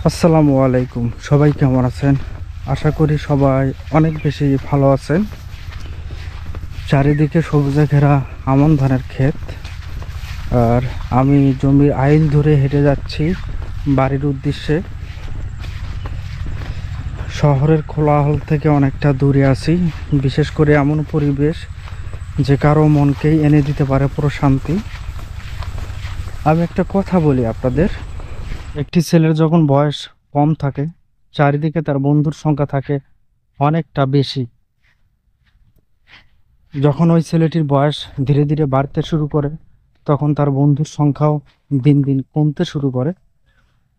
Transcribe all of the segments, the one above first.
আসসালামু আলাইকুম। সবাই কেমন আছেন? আশা করি সবাই অনেক বেশি ভালো আছেন। চারিদিকে সবুজে ঘেরা আমন ধানের ক্ষেত, আর আমি জমির আইল ধরে হেঁটে যাচ্ছি বাড়ির উদ্দেশ্যে। শহরের কোলাহল থেকে অনেকটা দূরে আছি। বিশেষ করে এমন পরিবেশ যে কারো মনকেই এনে দিতে পারে প্রশান্তি। আমি একটা কথা বলি আপনাদের, একটি ছেলের যখন বয়স কম থাকে, চারিদিকে তার বন্ধুর সংখ্যা থাকে অনেকটা বেশি। যখন ওই ছেলেটির বয়স ধীরে ধীরে বাড়তে শুরু করে, তখন তার বন্ধুর সংখ্যাও দিন দিন কমতে শুরু করে।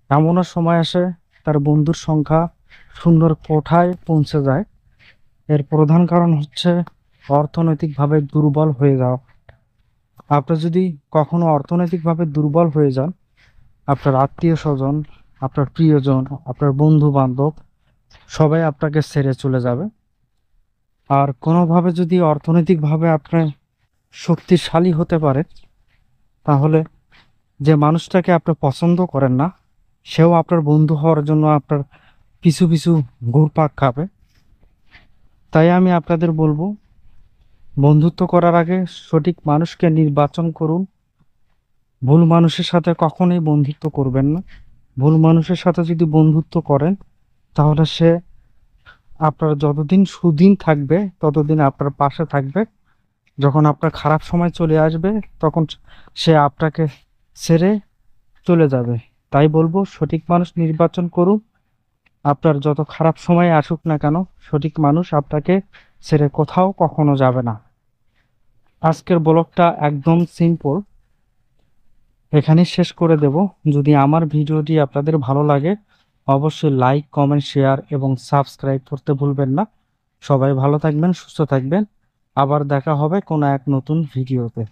এমনও সময় আসে তার বন্ধুর সংখ্যা শূন্যর কোঠায় পৌঁছে যায়। এর প্রধান কারণ হচ্ছে অর্থনৈতিকভাবে দুর্বল হয়ে যাওয়া। আপনি যদি কখনো অর্থনৈতিকভাবে দুর্বল হয়ে যান, আপনার আত্মীয় স্বজন, আপনার প্রিয়জন, আপনার বন্ধু বান্ধব সবাই আপনাকে ছেড়ে চলে যাবে। আর কোনোভাবে যদি অর্থনৈতিকভাবে আপনি শক্তিশালী হতে পারে, তাহলে যে মানুষটাকে আপনি পছন্দ করেন না, সেও আপনার বন্ধু হওয়ার জন্য আপনার পিছু পিছু ঘুরপাক খাবে। তাই আমি আপনাদের বলবো, বন্ধুত্ব করার আগে সঠিক মানুষকে নির্বাচন করুন। ভুল মানুষের সাথে কখনোই বন্ধুত্ব করবেন না। ভুল মানুষের সাথে যদি বন্ধুত্ব করেন, তাহলে সে আপনার যতদিন সুদিন থাকবে ততদিন আপনার পাশে থাকবে। যখন আপনার খারাপ সময় চলে আসবে, তখন সে আপনাকে ছেড়ে চলে যাবে। তাই বলবো, সঠিক মানুষ নির্বাচন করুন। আপনার যত খারাপ সময় আসুক না কেন, সঠিক মানুষ আপনাকে ছেড়ে কোথাও কখনো যাবে না। আজকের ব্লগটা একদম সিম্পল, এখানেই শেষ করে দেব। যদি আমার ভিডিওটি আপনাদের ভালো লাগে, অবশ্যই লাইক, কমেন্ট, শেয়ার এবং সাবস্ক্রাইব করতে ভুলবেন না। সবাই ভালো থাকবেন, সুস্থ থাকবেন। আবার দেখা হবে কোনো এক নতুন ভিডিওতে।